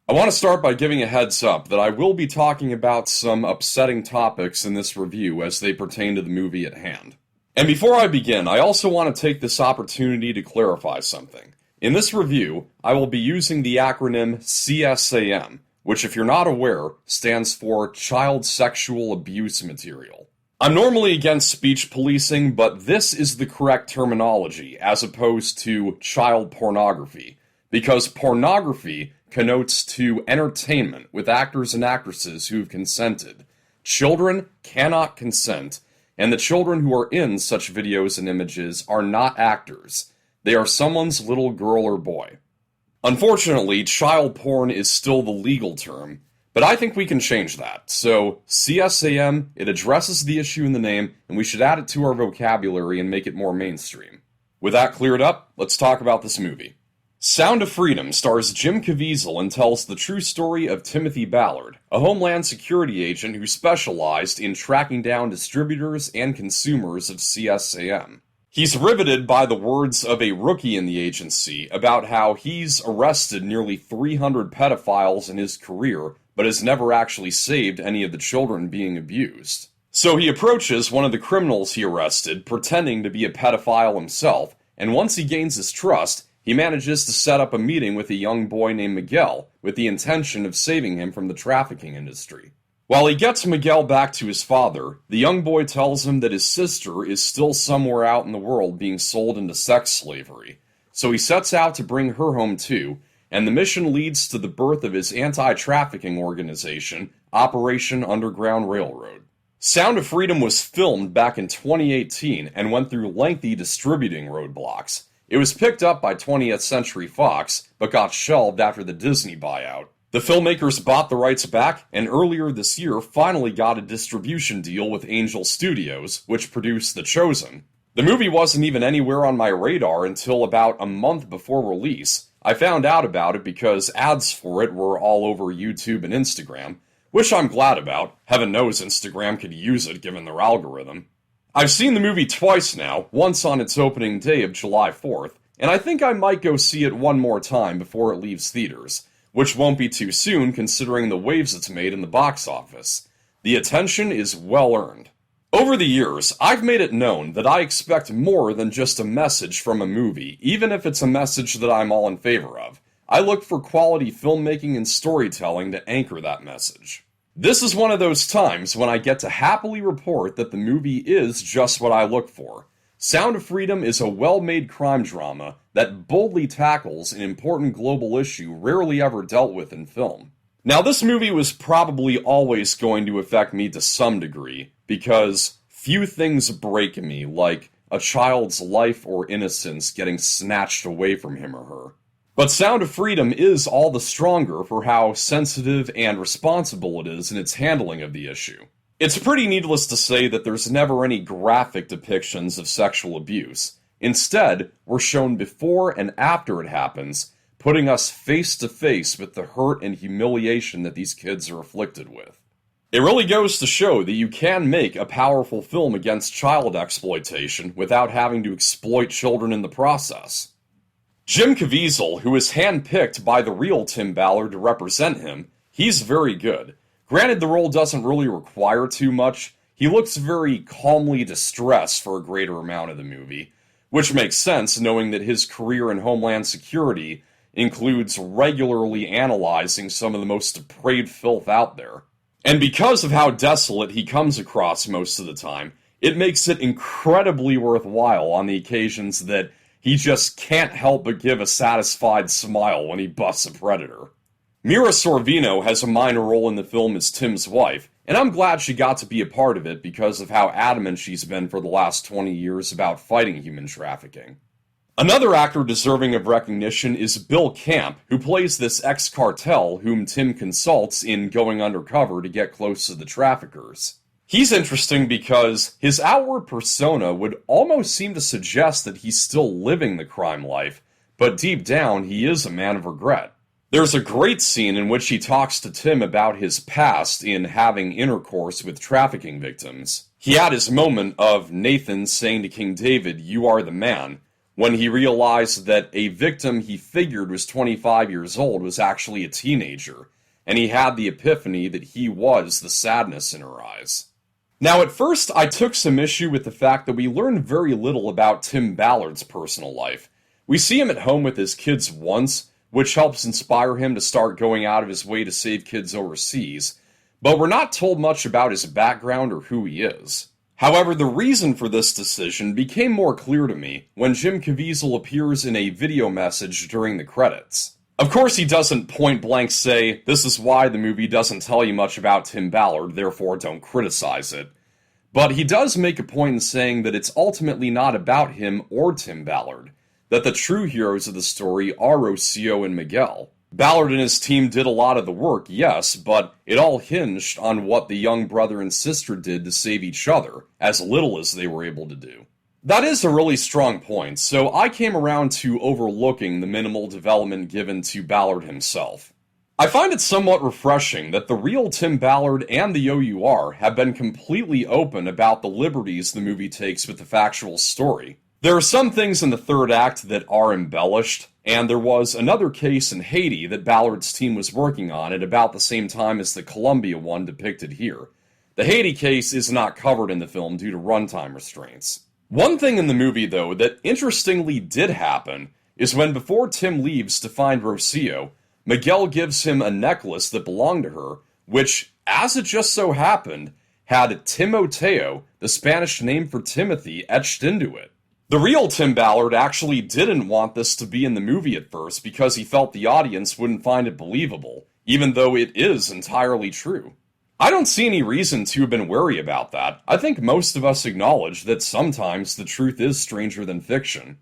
I want to start by giving a heads up that I will be talking about some upsetting topics in this review as they pertain to the movie at hand. And before I begin, I also want to take this opportunity to clarify something. In this review, I will be using the acronym CSAM, which, if you're not aware, stands for Child Sexual Abuse Material. I'm normally against speech policing, but this is the correct terminology as opposed to child pornography, because pornography connotes to entertainment with actors and actresses who've consented. Children cannot consent, and the children who are in such videos and images are not actors. They are someone's little girl or boy. Unfortunately, child porn is still the legal term, but I think we can change that. So, CSAM, it addresses the issue in the name, and we should add it to our vocabulary and make it more mainstream. With that cleared up, let's talk about this movie. Sound of Freedom stars Jim Caviezel and tells the true story of Timothy Ballard, a Homeland Security agent who specialized in tracking down distributors and consumers of CSAM. He's riveted by the words of a rookie in the agency about how he's arrested nearly 300 pedophiles in his career, but has never actually saved any of the children being abused. So he approaches one of the criminals he arrested, pretending to be a pedophile himself, and once he gains his trust, he manages to set up a meeting with a young boy named Miguel with the intention of saving him from the trafficking industry. While he gets Miguel back to his father, the young boy tells him that his sister is still somewhere out in the world being sold into sex slavery. So he sets out to bring her home too, and the mission leads to the birth of his anti-trafficking organization, Operation Underground Railroad. Sound of Freedom was filmed back in 2018 and went through lengthy distributing roadblocks. It was picked up by 20th Century Fox, but got shelved after the Disney buyout. The filmmakers bought the rights back, and earlier this year finally got a distribution deal with Angel Studios, which produced The Chosen. The movie wasn't even anywhere on my radar until about a month before release. I found out about it because ads for it were all over YouTube and Instagram, which I'm glad about. Heaven knows Instagram could use it given their algorithm. I've seen the movie twice now, once on its opening day of July 4th, and I think I might go see it one more time before it leaves theaters, which won't be too soon considering the waves it's made in the box office. The attention is well earned. Over the years, I've made it known that I expect more than just a message from a movie, even if it's a message that I'm all in favor of. I look for quality filmmaking and storytelling to anchor that message. This is one of those times when I get to happily report that the movie is just what I look for. Sound of Freedom is a well-made crime drama that boldly tackles an important global issue rarely ever dealt with in film. Now, this movie was probably always going to affect me to some degree, because few things break me like a child's life or innocence getting snatched away from him or her. But Sound of Freedom is all the stronger for how sensitive and responsible it is in its handling of the issue. It's pretty needless to say that there's never any graphic depictions of sexual abuse. Instead, we're shown before and after it happens, putting us face to face with the hurt and humiliation that these kids are afflicted with. It really goes to show that you can make a powerful film against child exploitation without having to exploit children in the process. Jim Caviezel, who is handpicked by the real Tim Ballard to represent him, he's very good. Granted, the role doesn't really require too much. He looks very calmly distressed for a greater amount of the movie, which makes sense knowing that his career in Homeland Security includes regularly analyzing some of the most depraved filth out there. And because of how desolate he comes across most of the time, it makes it incredibly worthwhile on the occasions that he just can't help but give a satisfied smile when he busts a predator. Mira Sorvino has a minor role in the film as Tim's wife, and I'm glad she got to be a part of it because of how adamant she's been for the last 20 years about fighting human trafficking. Another actor deserving of recognition is Bill Camp, who plays this ex-cartel whom Tim consults in going undercover to get close to the traffickers. He's interesting because his outward persona would almost seem to suggest that he's still living the crime life, but deep down he is a man of regret. There's a great scene in which he talks to Tim about his past in having intercourse with trafficking victims. He had his moment of Nathan saying to King David, "You are the man," when he realized that a victim he figured was 25 years old was actually a teenager, and he had the epiphany that he was the sadness in her eyes. Now, at first, I took some issue with the fact that we learn very little about Tim Ballard's personal life. We see him at home with his kids once, which helps inspire him to start going out of his way to save kids overseas, but we're not told much about his background or who he is. However, the reason for this decision became more clear to me when Jim Caviezel appears in a video message during the credits. Of course, he doesn't point-blank say, "This is why the movie doesn't tell you much about Tim Ballard, therefore don't criticize it." But he does make a point in saying that it's ultimately not about him or Tim Ballard, that the true heroes of the story are Rocio and Miguel. Ballard and his team did a lot of the work, yes, but it all hinged on what the young brother and sister did to save each other, as little as they were able to do. That is a really strong point, so I came around to overlooking the minimal development given to Ballard himself. I find it somewhat refreshing that the real Tim Ballard and the OUR have been completely open about the liberties the movie takes with the factual story. There are some things in the third act that are embellished, and there was another case in Haiti that Ballard's team was working on at about the same time as the Colombia one depicted here. The Haiti case is not covered in the film due to runtime restraints. One thing in the movie, though, that interestingly did happen is when before Tim leaves to find Rocio, Miguel gives him a necklace that belonged to her, which, as it just so happened, had Timoteo, the Spanish name for Timothy, etched into it. The real Tim Ballard actually didn't want this to be in the movie at first because he felt the audience wouldn't find it believable, even though it is entirely true. I don't see any reason to have been wary about that. I think most of us acknowledge that sometimes the truth is stranger than fiction.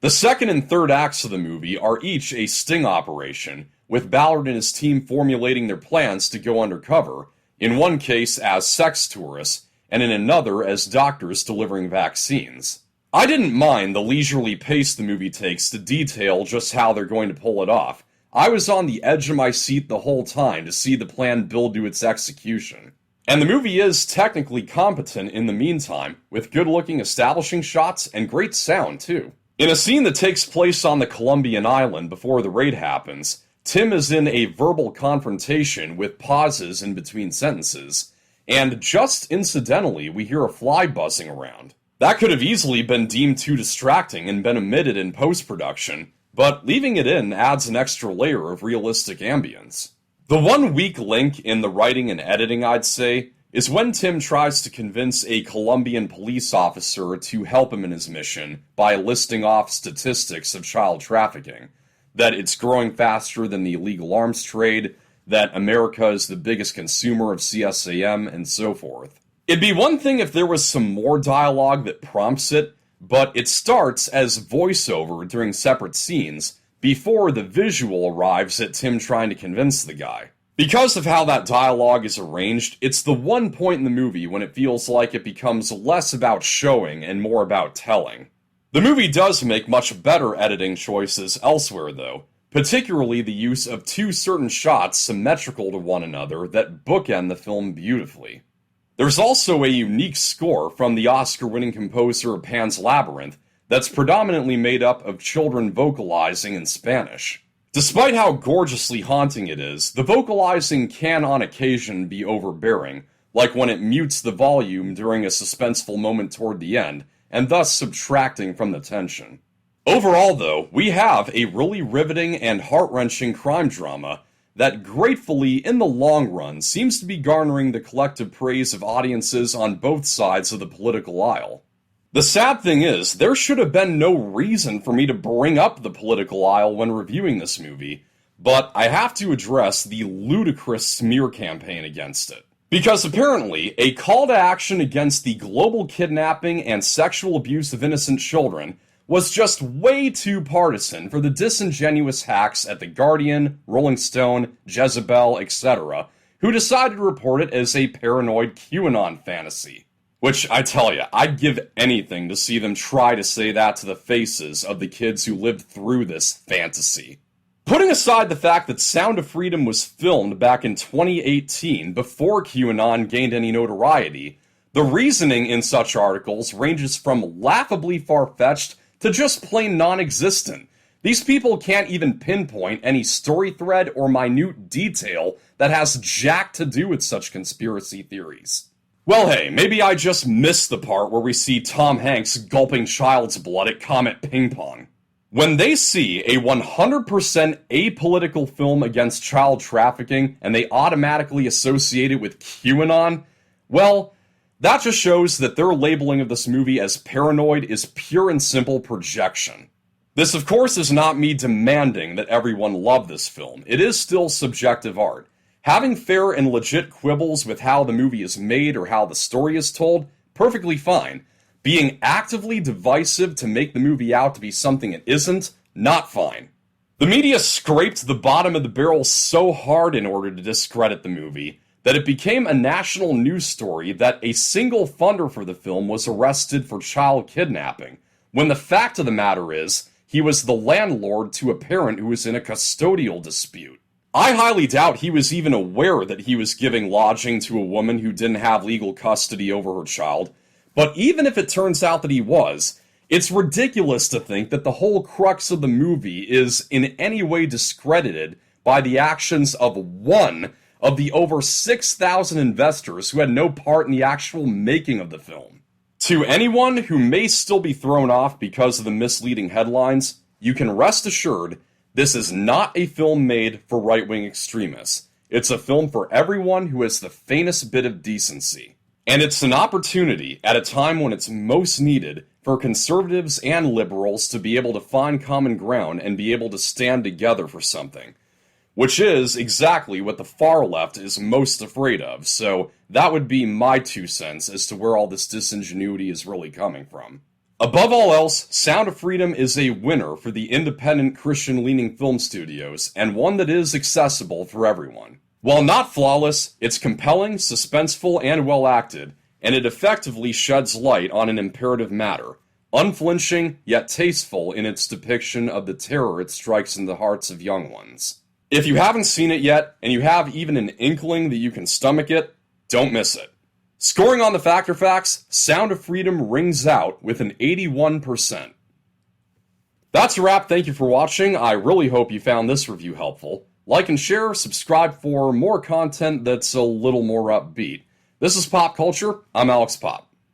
The second and third acts of the movie are each a sting operation, with Ballard and his team formulating their plans to go undercover, in one case as sex tourists, and in another as doctors delivering vaccines. I didn't mind the leisurely pace the movie takes to detail just how they're going to pull it off. I was on the edge of my seat the whole time to see the plan build to its execution. And the movie is technically competent in the meantime, with good-looking establishing shots and great sound, too. In a scene that takes place on the Colombian island before the raid happens, Tim is in a verbal confrontation with pauses in between sentences, and just incidentally, we hear a fly buzzing around. That could have easily been deemed too distracting and been omitted in post-production, but leaving it in adds an extra layer of realistic ambience. The one weak link in the writing and editing, I'd say, is when Tim tries to convince a Colombian police officer to help him in his mission by listing off statistics of child trafficking, that it's growing faster than the illegal arms trade, that America is the biggest consumer of CSAM, and so forth. It'd be one thing if there was some more dialogue that prompts it, but it starts as voiceover during separate scenes before the visual arrives at Tim trying to convince the guy. Because of how that dialogue is arranged, it's the one point in the movie when it feels like it becomes less about showing and more about telling. The movie does make much better editing choices elsewhere, though, particularly the use of two certain shots symmetrical to one another that bookend the film beautifully. There's also a unique score from the Oscar-winning composer Pan's Labyrinth that's predominantly made up of children vocalizing in Spanish. Despite how gorgeously haunting it is, the vocalizing can on occasion be overbearing, like when it mutes the volume during a suspenseful moment toward the end, and thus subtracting from the tension. Overall, though, we have a really riveting and heart-wrenching crime drama that gratefully, in the long run, seems to be garnering the collective praise of audiences on both sides of the political aisle. The sad thing is, there should have been no reason for me to bring up the political aisle when reviewing this movie, but I have to address the ludicrous smear campaign against it. Because apparently, a call to action against the global kidnapping and sexual abuse of innocent children was just way too partisan for the disingenuous hacks at The Guardian, Rolling Stone, Jezebel, etc., who decided to report it as a paranoid QAnon fantasy. Which, I tell ya, I'd give anything to see them try to say that to the faces of the kids who lived through this fantasy. Putting aside the fact that Sound of Freedom was filmed back in 2018 before QAnon gained any notoriety, the reasoning in such articles ranges from laughably far-fetched to just plain non-existent. These people can't even pinpoint any story thread or minute detail that has jack to do with such conspiracy theories. Well, hey, maybe I just missed the part where we see Tom Hanks gulping child's blood at Comet Ping Pong. When they see a 100% apolitical film against child trafficking and they automatically associate it with QAnon, well, that just shows that their labeling of this movie as paranoid is pure and simple projection. This, of course, is not me demanding that everyone love this film. It is still subjective art. Having fair and legit quibbles with how the movie is made or how the story is told, perfectly fine. Being actively divisive to make the movie out to be something it isn't, not fine. The media scraped the bottom of the barrel so hard in order to discredit the movie that it became a national news story that a single funder for the film was arrested for child kidnapping, when the fact of the matter is, he was the landlord to a parent who was in a custodial dispute. I highly doubt he was even aware that he was giving lodging to a woman who didn't have legal custody over her child, but even if it turns out that he was, it's ridiculous to think that the whole crux of the movie is in any way discredited by the actions of one of the over 6,000 investors who had no part in the actual making of the film. To anyone who may still be thrown off because of the misleading headlines, you can rest assured this is not a film made for right-wing extremists. It's a film for everyone who has the faintest bit of decency. And it's an opportunity, at a time when it's most needed, for conservatives and liberals to be able to find common ground and be able to stand together for something. Which is exactly what the far left is most afraid of, so that would be my 2 cents as to where all this disingenuity is really coming from. Above all else, Sound of Freedom is a winner for the independent Christian-leaning film studios, and one that is accessible for everyone. While not flawless, it's compelling, suspenseful, and well-acted, and it effectively sheds light on an imperative matter, unflinching yet tasteful in its depiction of the terror it strikes in the hearts of young ones. If you haven't seen it yet, and you have even an inkling that you can stomach it, don't miss it. Scoring on the Factor Facts, Sound of Freedom rings out with an 81%. That's a wrap, thank you for watching, I really hope you found this review helpful. Like and share, subscribe for more content that's a little more upbeat. This is Pop Culture, I'm Alex Pop.